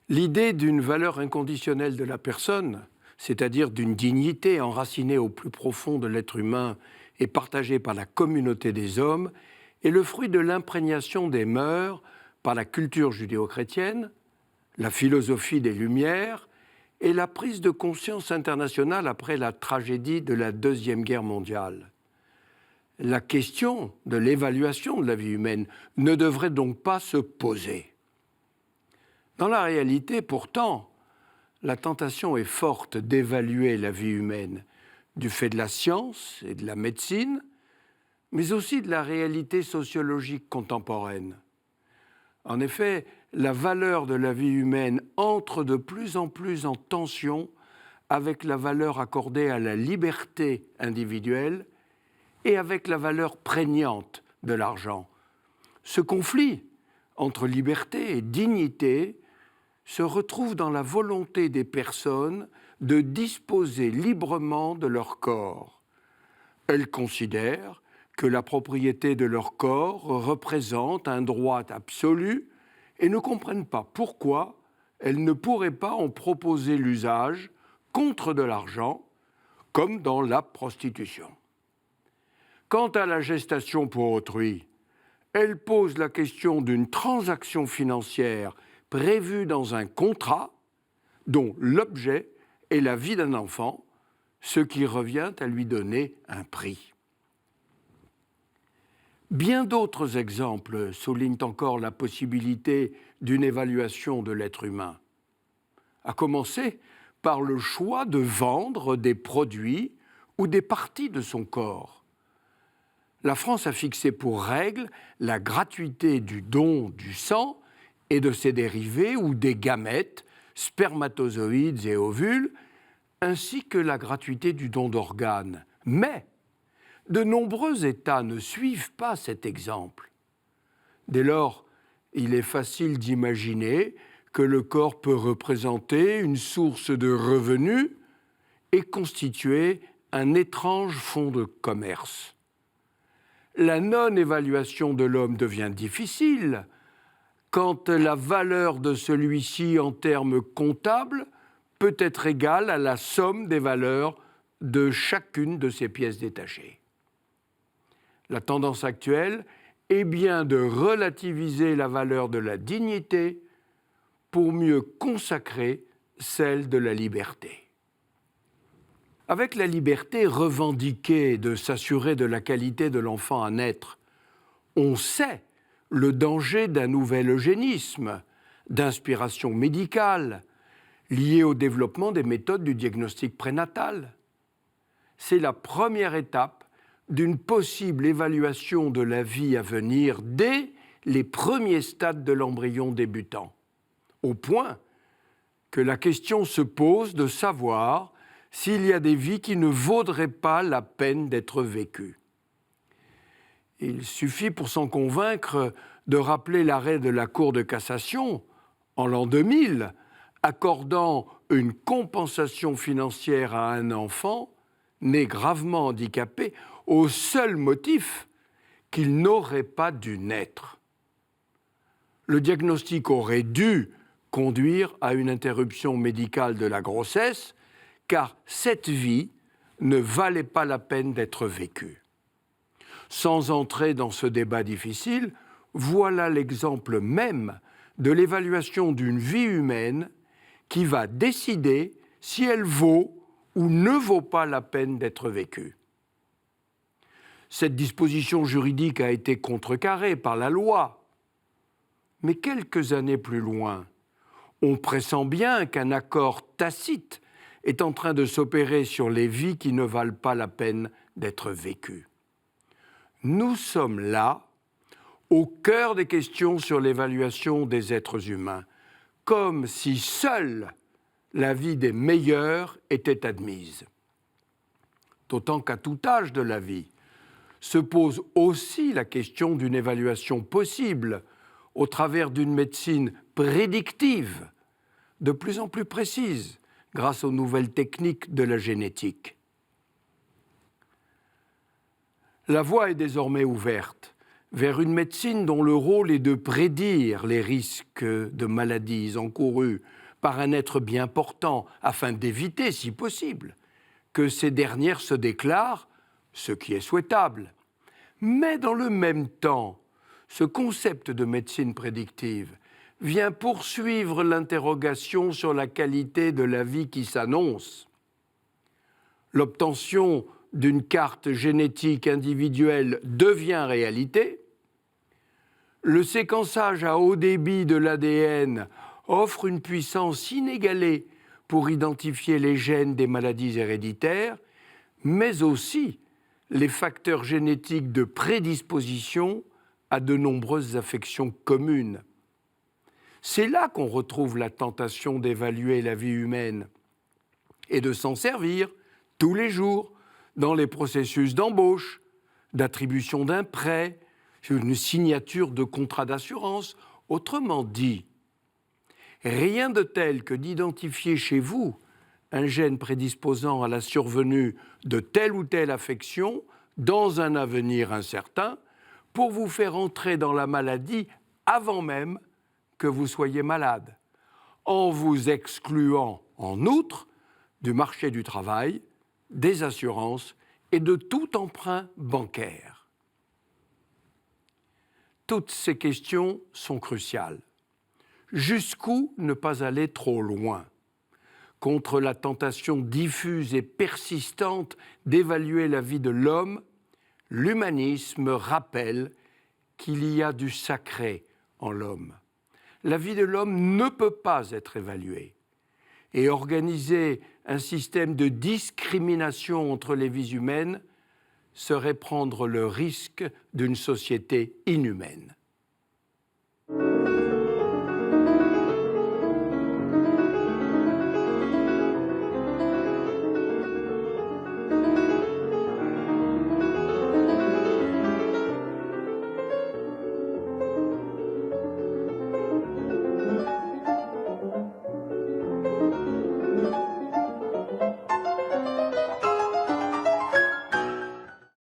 L'idée d'une valeur inconditionnelle de la personne, c'est-à-dire d'une dignité enracinée au plus profond de l'être humain et partagée par la communauté des hommes, est le fruit de l'imprégnation des mœurs par la culture judéo-chrétienne, la philosophie des Lumières et la prise de conscience internationale après la tragédie de la Deuxième Guerre mondiale. La question de l'évaluation de la vie humaine ne devrait donc pas se poser. Dans la réalité, pourtant, la tentation est forte d'évaluer la vie humaine du fait de la science et de la médecine, mais aussi de la réalité sociologique contemporaine. En effet, la valeur de la vie humaine entre de plus en plus en tension avec la valeur accordée à la liberté individuelle et avec la valeur prégnante de l'argent. Ce conflit entre liberté et dignité se retrouve dans la volonté des personnes de disposer librement de leur corps. Elles considèrent que la propriété de leur corps représente un droit absolu et ne comprennent pas pourquoi elles ne pourraient pas en proposer l'usage contre de l'argent, comme dans la prostitution. Quant à la gestation pour autrui, elle pose la question d'une transaction financière prévue dans un contrat dont l'objet est la vie d'un enfant, ce qui revient à lui donner un prix. Bien d'autres exemples soulignent encore la possibilité d'une évaluation de l'être humain, à commencer par le choix de vendre des produits ou des parties de son corps. La France a fixé pour règle la gratuité du don du sang et de ses dérivés ou des gamètes, spermatozoïdes et ovules, ainsi que la gratuité du don d'organes. Mais de nombreux États ne suivent pas cet exemple. Dès lors, il est facile d'imaginer que le corps peut représenter une source de revenus et constituer un étrange fonds de commerce. La non-évaluation de l'homme devient difficile quand la valeur de celui-ci en termes comptables peut être égale à la somme des valeurs de chacune de ses pièces détachées. La tendance actuelle est bien de relativiser la valeur de la dignité pour mieux consacrer celle de la liberté. Avec la liberté revendiquée de s'assurer de la qualité de l'enfant à naître, on sait le danger d'un nouvel eugénisme, d'inspiration médicale, lié au développement des méthodes du diagnostic prénatal. C'est la première étape d'une possible évaluation de la vie à venir dès les premiers stades de l'embryon débutant, au point que la question se pose de savoir s'il y a des vies qui ne vaudraient pas la peine d'être vécues. Il suffit pour s'en convaincre de rappeler l'arrêt de la Cour de cassation en l'an 2000, accordant une compensation financière à un enfant né gravement handicapé au seul motif qu'il n'aurait pas dû naître. Le diagnostic aurait dû conduire à une interruption médicale de la grossesse, car cette vie ne valait pas la peine d'être vécue. Sans entrer dans ce débat difficile, voilà l'exemple même de l'évaluation d'une vie humaine qui va décider si elle vaut ou ne vaut pas la peine d'être vécue. Cette disposition juridique a été contrecarrée par la loi, mais quelques années plus loin, on pressent bien qu'un accord tacite est en train de s'opérer sur les vies qui ne valent pas la peine d'être vécues. Nous sommes là, au cœur des questions sur l'évaluation des êtres humains, comme si seule la vie des meilleurs était admise. D'autant qu'à tout âge de la vie se pose aussi la question d'une évaluation possible au travers d'une médecine prédictive, de plus en plus précise, grâce aux nouvelles techniques de la génétique. La voie est désormais ouverte vers une médecine dont le rôle est de prédire les risques de maladies encourues par un être bien portant, afin d'éviter, si possible, que ces dernières se déclarent, ce qui est souhaitable. Mais dans le même temps, ce concept de médecine prédictive vient poursuivre l'interrogation sur la qualité de la vie qui s'annonce. L'obtention d'une carte génétique individuelle devient réalité. Le séquençage à haut débit de l'ADN offre une puissance inégalée pour identifier les gènes des maladies héréditaires, mais aussi les facteurs génétiques de prédisposition à de nombreuses affections communes. C'est là qu'on retrouve la tentation d'évaluer la vie humaine et de s'en servir tous les jours dans les processus d'embauche, d'attribution d'un prêt, une signature de contrat d'assurance. Autrement dit, rien de tel que d'identifier chez vous un gène prédisposant à la survenue de telle ou telle affection dans un avenir incertain pour vous faire entrer dans la maladie avant même que vous soyez malade, en vous excluant en outre du marché du travail, des assurances et de tout emprunt bancaire. Toutes ces questions sont cruciales. Jusqu'où ne pas aller trop loin? Contre la tentation diffuse et persistante d'évaluer la vie de l'homme, l'humanisme rappelle qu'il y a du sacré en l'homme. La vie de l'homme ne peut pas être évaluée. Et organiser un système de discrimination entre les vies humaines serait prendre le risque d'une société inhumaine.